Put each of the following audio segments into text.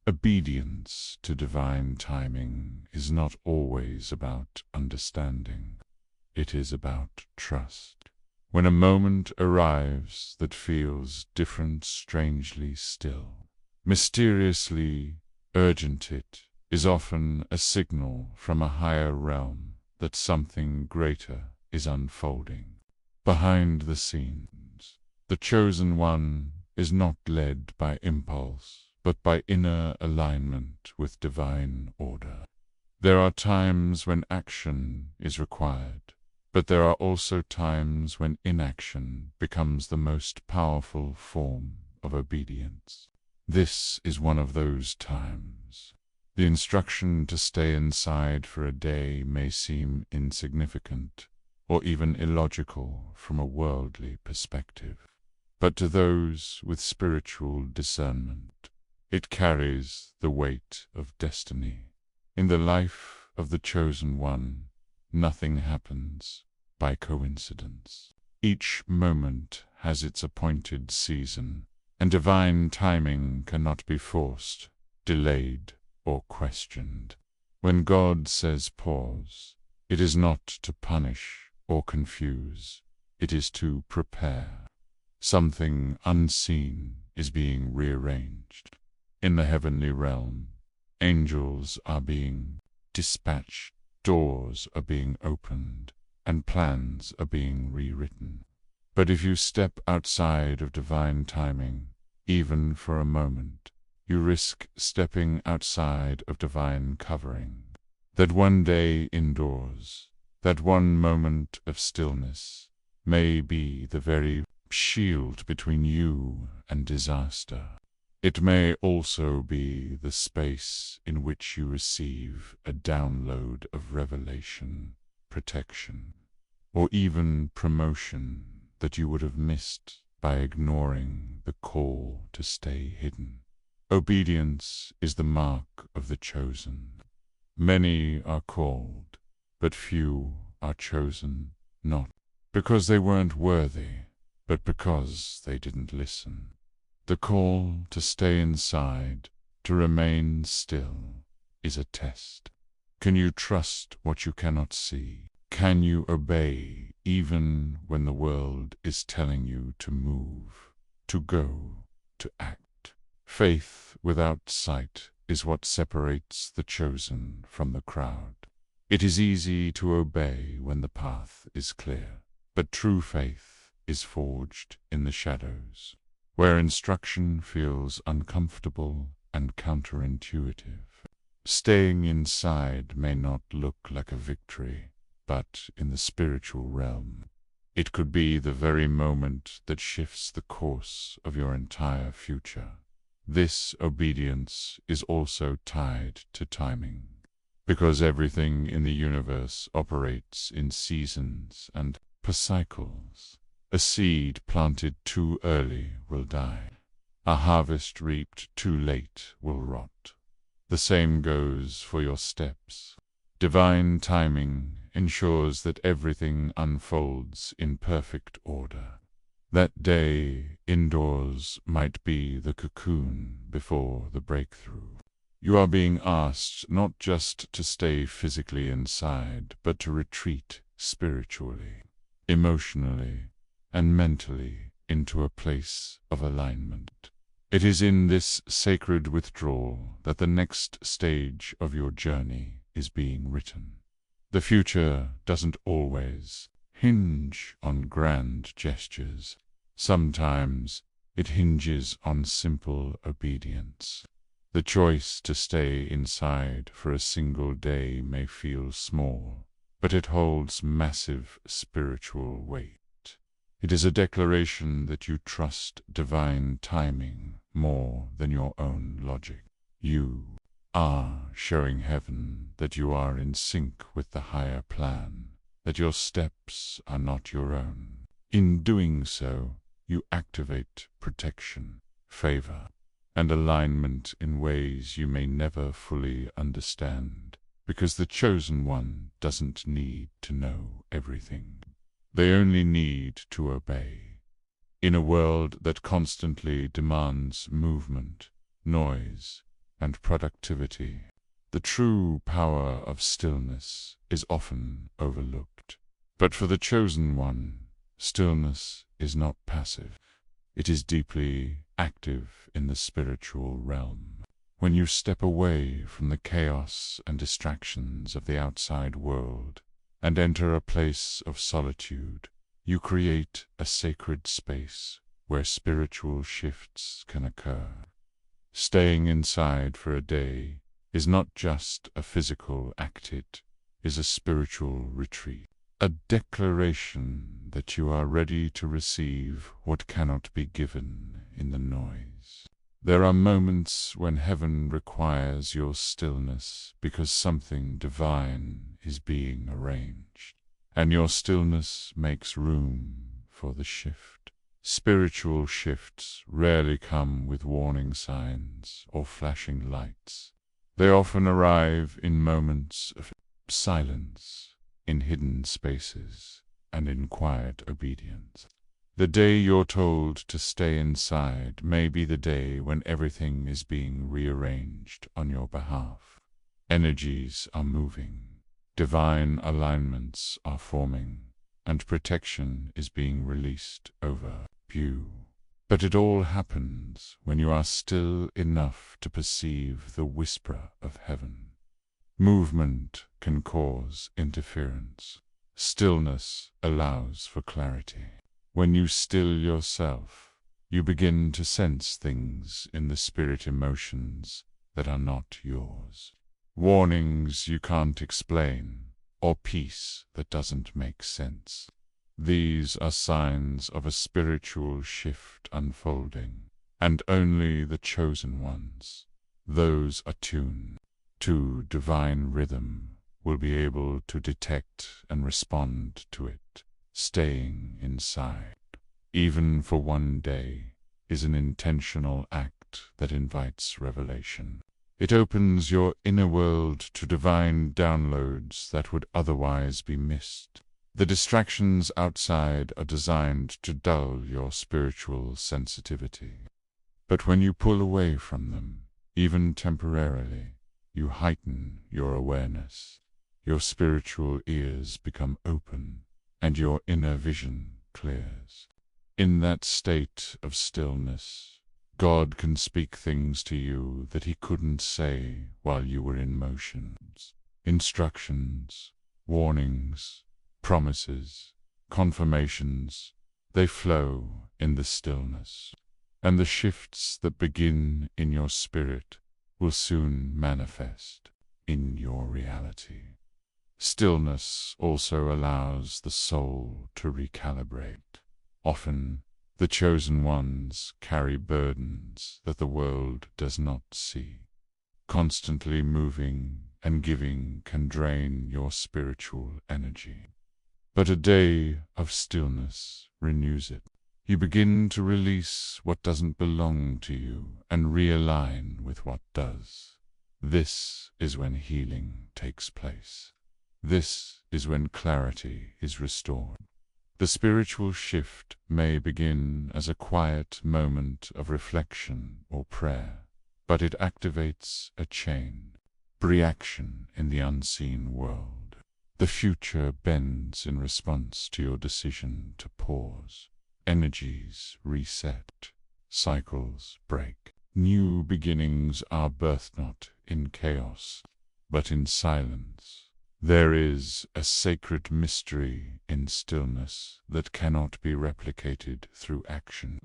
Obedience to divine timing is not always about understanding. It is about trust. When a moment arrives that feels different, strangely still, mysteriously urgent, it is often a signal from a higher realm that something greater is unfolding. Behind the scenes, the chosen one is not led by impulse, but by inner alignment with divine order. There are times when action is required, but there are also times when inaction becomes the most powerful form of obedience. This is one of those times. The instruction to stay inside for a day may seem insignificant or even illogical from a worldly perspective, but to those with spiritual discernment, it carries the weight of destiny. In the life of the chosen one, nothing happens by coincidence. Each moment has its appointed season, and divine timing cannot be forced, delayed, or questioned. When God says pause, it is not to punish or confuse, it is to prepare. Something unseen is being rearranged. In the heavenly realm, angels are being dispatched, doors are being opened, and plans are being rewritten. But if you step outside of divine timing, even for a moment, you risk stepping outside of divine covering. That one day indoors, that one moment of stillness, may be the very shield between you and disaster. It may also be the space in which you receive a download of revelation, protection, or even promotion that you would have missed by ignoring the call to stay hidden. Obedience is the mark of the chosen. Many are called, but few are chosen, not because they weren't worthy, but because they didn't listen. The call to stay inside, to remain still, is a test. Can you trust what you cannot see? Can you obey even when the world is telling you to move, to go, to act? Faith without sight is what separates the chosen from the crowd. It is easy to obey when the path is clear, but true faith is forged in the shadows, where instruction feels uncomfortable and counterintuitive. Staying inside may not look like a victory, but in the spiritual realm, it could be the very moment that shifts the course of your entire future. This obedience is also tied to timing, because everything in the universe operates in seasons and cycles. A seed planted too early will die. A harvest reaped too late will rot. The same goes for your steps. Divine timing ensures that everything unfolds in perfect order. That day indoors might be the cocoon before the breakthrough. You are being asked not just to stay physically inside, but to retreat spiritually, emotionally, and mentally into a place of alignment. It is in this sacred withdrawal that the next stage of your journey is being written. The future doesn't always hinge on grand gestures. Sometimes it hinges on simple obedience. The choice to stay inside for a single day may feel small, but it holds massive spiritual weight. It is a declaration that you trust divine timing more than your own logic. You are showing heaven that you are in sync with the higher plan, that your steps are not your own. In doing so, you activate protection, favor, and alignment in ways you may never fully understand, because the chosen one doesn't need to know everything. They only need to obey. In a world that constantly demands movement, noise, and productivity. The true power of stillness is often overlooked. But for the chosen one, stillness is not passive. It is deeply active in the spiritual realm. When you step away from the chaos and distractions of the outside world and enter a place of solitude, you create a sacred space where spiritual shifts can occur. Staying inside for a day is not just a physical act, it is a spiritual retreat, a declaration that you are ready to receive what cannot be given in the noise. There are moments when heaven requires your stillness because something divine is being arranged, and your stillness makes room for the shift. Spiritual shifts rarely come with warning signs or flashing lights. They often arrive in moments of silence, in hidden spaces, and in quiet obedience. The day you're told to stay inside may be the day when everything is being rearranged on your behalf. Energies are moving, divine alignments are forming, and protection is being released over you. But it all happens when you are still enough to perceive the whisper of heaven. Movement can cause interference. Stillness allows for clarity. When you still yourself, you begin to sense things in the spirit, emotions that are not yours, warnings you can't explain, or peace that doesn't make sense. These are signs of a spiritual shift unfolding, and only the chosen ones, those attuned to divine rhythm, will be able to detect and respond to it. Staying inside, even for one day, is an intentional act that invites revelation. It opens your inner world to divine downloads that would otherwise be missed. The distractions outside are designed to dull your spiritual sensitivity. But when you pull away from them, even temporarily, you heighten your awareness. Your spiritual ears become open, and your inner vision clears. In that state of stillness, God can speak things to you that He couldn't say while you were in motion. Instructions, warnings, promises, confirmations, they flow in the stillness. And the shifts that begin in your spirit will soon manifest in your reality. Stillness also allows the soul to recalibrate. Often, the chosen ones carry burdens that the world does not see. Constantly moving and giving can drain your spiritual energy. But a day of stillness renews it. You begin to release what doesn't belong to you and realign with what does. This is when healing takes place. This is when clarity is restored. The spiritual shift may begin as a quiet moment of reflection or prayer, but it activates a chain reaction in the unseen world. The future bends in response to your decision to pause. Energies reset. Cycles break. New beginnings are birthed not in chaos, but in silence. There is a sacred mystery in stillness that cannot be replicated through action.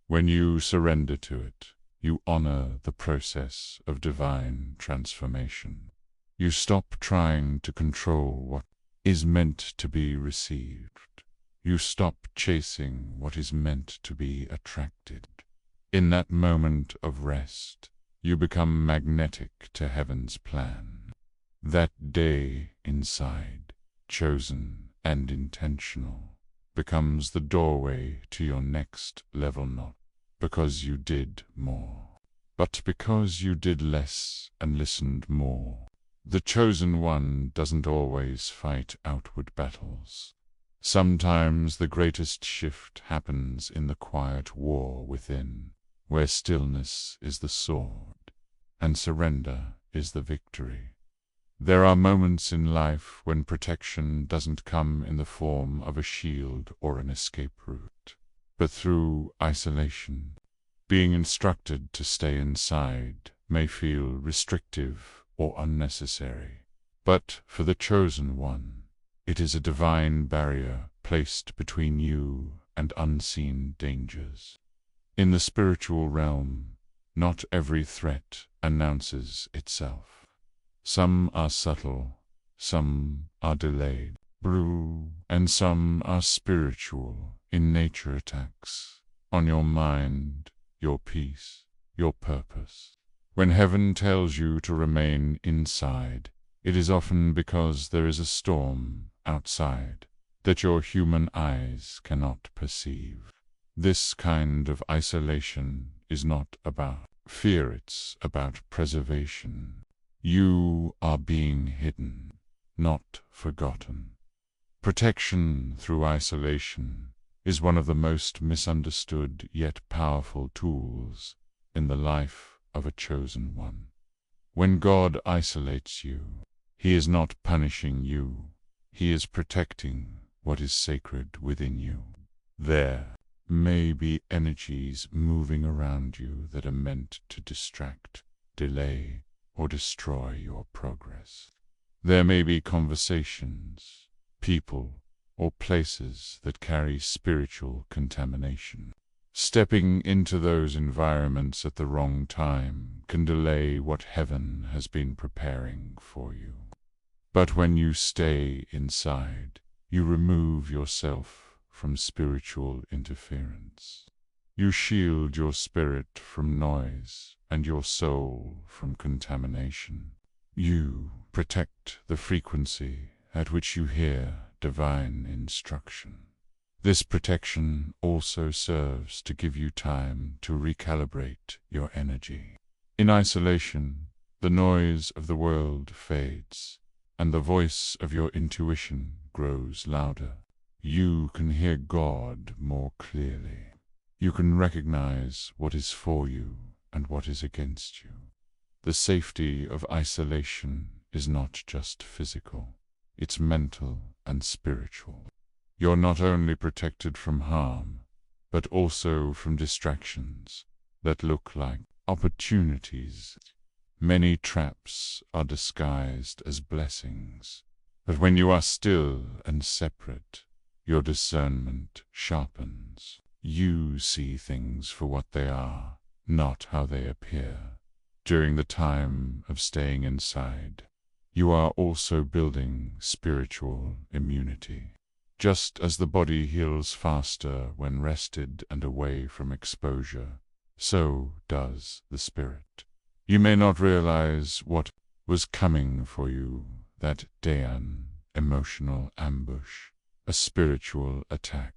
When you surrender to it, you honor the process of divine transformation. You stop trying to control what is meant to be received. You stop chasing what is meant to be attracted. In that moment of rest, you become magnetic to heaven's plan. That day inside, chosen and intentional, becomes the doorway to your next level, not because you did more, but because you did less and listened more. The chosen one doesn't always fight outward battles. Sometimes the greatest shift happens in the quiet war within, where stillness is the sword. and surrender is the victory. There are moments in life when protection doesn't come in the form of a shield or an escape route, but through isolation. Being instructed to stay inside may feel restrictive or unnecessary, but for the chosen one, it is a divine barrier placed between you and unseen dangers. In the spiritual realm, not every threat announces itself. Some are subtle, some are delayed, and some are spiritual in nature, attacks on your mind, your peace, your purpose. When heaven tells you to remain inside, it is often because there is a storm outside that your human eyes cannot perceive. This kind of isolation is not about fear, it's about preservation. You are being hidden, not forgotten. Protection through isolation is one of the most misunderstood yet powerful tools in the life of a chosen one. When God isolates you, He is not punishing you, He is protecting what is sacred within you. There may be energies moving around you that are meant to distract, delay, or destroy your progress. There may be conversations, people, or places that carry spiritual contamination. Stepping into those environments at the wrong time can delay what heaven has been preparing for you. But when you stay inside, you remove yourself from spiritual interference. You shield your spirit from noise and your soul from contamination. You protect the frequency at which you hear divine instruction. This protection also serves to give you time to recalibrate your energy. In isolation, the noise of the world fades, and the voice of your intuition grows louder. You can hear God more clearly. You can recognize what is for you and what is against you. The safety of isolation is not just physical, it's mental and spiritual. You're not only protected from harm, but also from distractions that look like opportunities. Many traps are disguised as blessings, but when you are still and separate, your discernment sharpens. You see things for what they are, not how they appear. During the time of staying inside, you are also building spiritual immunity. Just as the body heals faster when rested and away from exposure, so does the spirit. You may not realize what was coming for you that day, an emotional ambush, a spiritual attack,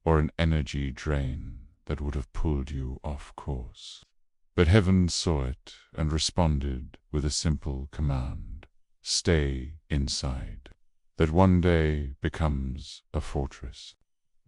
or an energy drain that would have pulled you off course. But heaven saw it and responded with a simple command: stay inside. That one day becomes a fortress.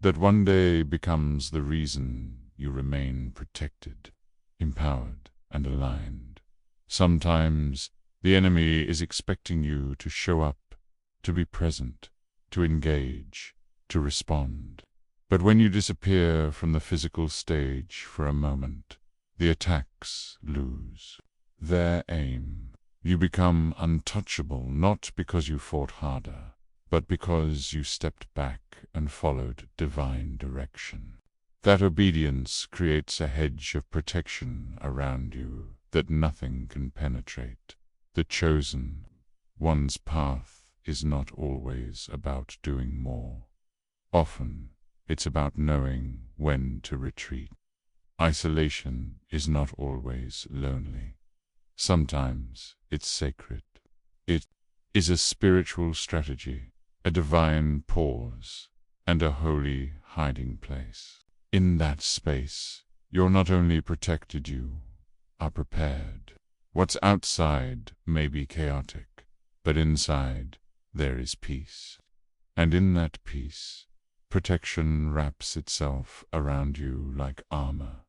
That one day becomes the reason you remain protected, empowered, and aligned. Sometimes the enemy is expecting you to show up, to be present, to engage, to respond. But when you disappear from the physical stage for a moment, the attacks lose their aim. You become untouchable, not because you fought harder, but because you stepped back and followed divine direction. That obedience creates a hedge of protection around you that nothing can penetrate. The chosen one's path is not always about doing more. Often, it's about knowing when to retreat. Isolation is not always lonely. Sometimes it's sacred. It is a spiritual strategy, a divine pause, and a holy hiding place. In that space, you're not only protected, you are prepared. What's outside may be chaotic, but inside there is peace. And in that peace, protection wraps itself around you like armor.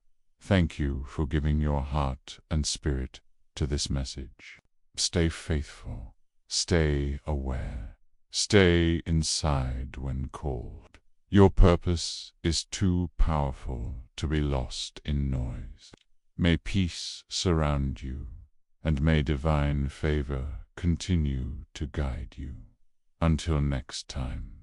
Thank you for giving your heart and spirit to this message. Stay faithful. Stay aware. Stay inside when called. Your purpose is too powerful to be lost in noise. May peace surround you, and may divine favor continue to guide you. Until next time.